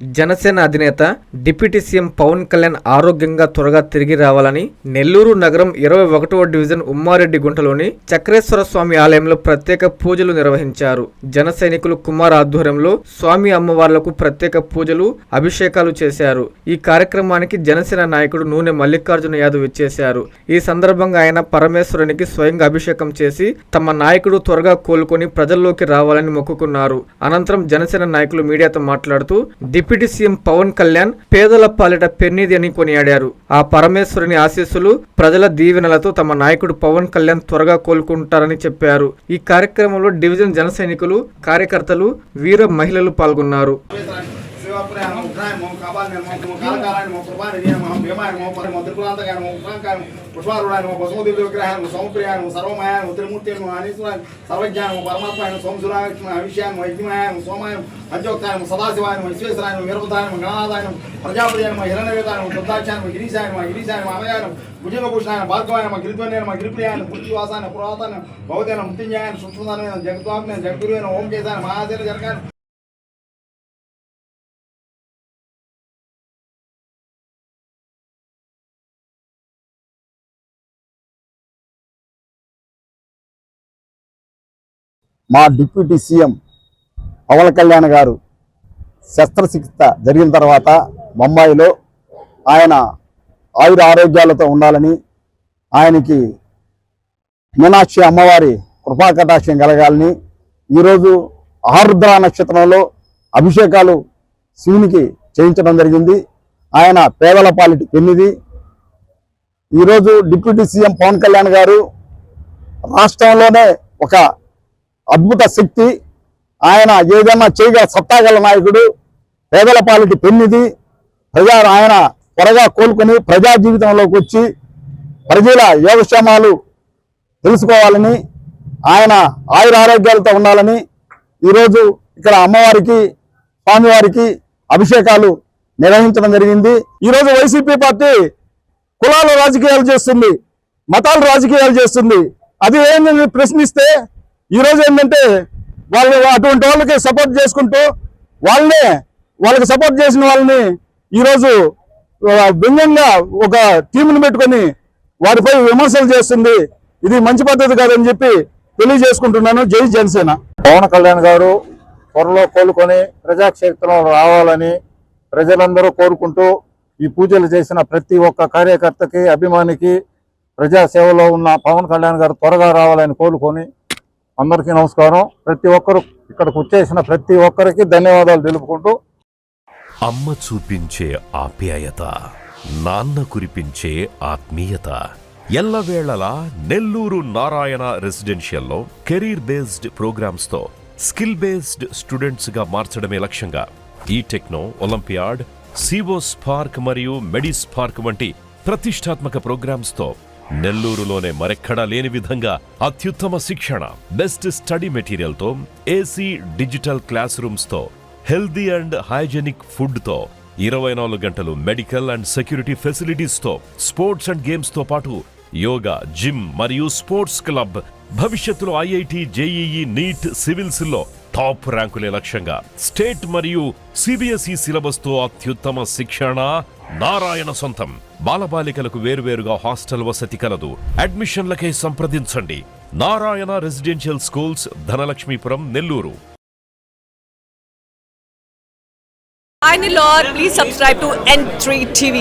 జనసేన అధినేత deputy CM Pawan Kalyan ఆరోగ్యంగా త్వరగా తిరిగి రావాలని నెల్లూరు నగరం 21వ డివిజన్ ఉమ్మారెడ్డి గుంటలోని చక్రేశ్వర స్వామి ఆలయంలో ప్రత్యేక పూజలు నిర్వహించారు. జన సైనికులు కుమార్ ఆధ్వర్యంలో స్వామి అమ్మవార్లకు ప్రత్యేక పూజలు అభిషేకాలు చేశారు. ఈ కార్యక్రమానికి జనసేన నాయకుడు నూనె మల్లికార్జున యాదవ్ ఇచ్చేశారు. ఈ సందర్భంగా ఆయన పరమేశ్వరునికి స్వయంగా అభిషేకం చేసి తమ నాయకుడు త్వరగా కోలుకొని ప్రజల్లోకి రావాలని మొక్కుకున్నారు. అనంతరం జనసేన నాయకులు మీడియాతో మాట్లాడుతూ డిప్యూటీ సీఎం పవన్ కళ్యాణ్ పేదల పాలిట పెన్నిది అని కొనియాడారు. ఆ పరమేశ్వరుని ఆశీస్సులు ప్రజల దీవెనలతో తమ నాయకుడు పవన్ కళ్యాణ్ త్వరగా కోలుకుంటారని చెప్పారు. ఈ కార్యక్రమంలో డివిజన్ జన సైనికులు, కార్యకర్తలు, వీర మహిళలు పాల్గొన్నారు. సదాశివాయ విశ్వేశ్వరాయ వీరభద్రాయ గణనాథాయ ప్రజాపతి హిరణ్యవేదాయ వృద్ధాక్షాయ గిరీశాయ అమయాయ భుజంగభూషణాయ భార్గవాయ గిరిధ్వన్య గిరిప్రియాయ పృథ్వీవాసాయ పురాతన భౌతైన మృత్యుంజయాయ సూక్ష్మదాన జగద్వాగ్న జగద్గురువైన ఓం కేశాయ మహాదేవ జనకాయ. మా డిప్యూటీ సీఎం పవన్ కళ్యాణ్ గారు శస్త్రచికిత్స జరిగిన తర్వాత ముంబైలో ఆయన ఆయుర ఆరోగ్యాలతో ఉండాలని, ఆయనకి మీనాక్షి అమ్మవారి కృపాకటాక్షం కలగాలని ఈరోజు ఆరుద్ర నక్షత్రంలో అభిషేకాలు శివునికి చేయించడం జరిగింది. ఆయన పేదల పాలిటి పెన్నిది. ఈరోజు డిప్యూటీ సీఎం పవన్ కళ్యాణ్ గారు రాష్ట్రంలోనే ఒక అద్భుత శక్తి. ఆయన ఏదైనా చేయగల సత్తాగల నాయకుడు, పేదల పాలిటి పెన్నిది. ఆయన త్వరగా కోలుకొని ప్రజా జీవితంలోకి వచ్చి ప్రజల యోగక్షేమాలు తెలుసుకోవాలని, ఆయన ఆయుర ఆరోగ్యాలతో ఉండాలని ఈరోజు ఇక్కడ అమ్మవారికి, స్వామివారికి అభిషేకాలు నిర్వహించడం జరిగింది. ఈరోజు వైసీపీ పార్టీ కులాల రాజకీయాలు చేస్తుంది, మతాల రాజకీయాలు చేస్తుంది. అది ఏంటని ప్రశ్నిస్తే ఈరోజు ఏంటంటే వాళ్ళు అటువంటి వాళ్ళకి సపోర్ట్ చేసుకుంటూ వాళ్ళకి సపోర్ట్ చేసిన వాళ్ళని ఈరోజు వ్యంగ్యంగా ఒక టీంను పెట్టుకొని వారిపై విమర్శలు చేస్తుంది. ఇది మంచి పద్ధతి కాదని చెప్పి తెలియజేసుకుంటున్నాను. జై జనసేన. పవన్ కళ్యాణ్ గారు త్వరలో కోలుకొని ప్రజాక్షేత్రంలో రావాలని ప్రజలందరూ కోరుకుంటూ ఈ పూజలు చేసిన ప్రతి ఒక్క కార్యకర్తకి, అభిమానికి, ప్రజాసేవలో ఉన్న పవన్ కళ్యాణ్ గారు త్వరగా రావాలని కోరుకొని అందరికీ నమస్కారం. ప్రతి ఒక్కరు ఇక్కడికి వచ్చేసిన ప్రతి ఒక్కరికి ధన్యవాదాలు తెలుపుకుంటూ, అమ్మ చూపించే ఆప్యాయత, నాన్న కురిపించే ఆత్మీయత ఎల్లవేళలా నెల్లూరు నారాయణ రెసిడెన్షియల్లో కెరీర్ బేస్డ్ ప్రోగ్రామ్స్ తో స్కిల్ బేస్డ్ స్టూడెంట్స్ గా మార్చడమే లక్ష్యంగా ఈ టెక్నో, ఒలింపియాడ్, సివో స్పార్క్ మరియు మెడి స్పార్క్ వంటి ప్రతిష్టాత్మక ప్రోగ్రామ్స్ తో నెల్లూరులోనే మరెక్కడా లేని విధంగా అత్యుత్తమ శిక్షణ, బెస్ట్ స్టడీ మెటీరియల్ తో, ఏసీ డిజిటల్ క్లాస్ రూమ్స్ తో, హెల్దీ అండ్ హైజెనిక్ ఫుడ్ తో, 24 గంటలు మెడికల్ అండ్ సెక్యూరిటీ ఫెసిలిటీస్ తో, స్పోర్ట్స్ అండ్ గేమ్స్ తో పాటు యోగా, జిమ్ మరియు స్పోర్ట్స్ క్లబ్, భవిష్యత్తులో ఐఐటి, జేఈఈ, నీట్, సివిల్స్ లో టాప్ ర్యాంకులే లక్ష్యంగా స్టేట్ మరియు సిబిఎస్ఈ సిలబస్ తో అత్యుత్తమ శిక్షణ నారాయణ సొంతం. బాలబాలికలకు వేరువేరుగా హాస్టల్ వసతి కలదు. అడ్మిషన్లకై సంప్రదించండి. Narayana residential schools, Dhanalakshmipuram, Nellore. Hi Nilor, please subscribe to N3 TV.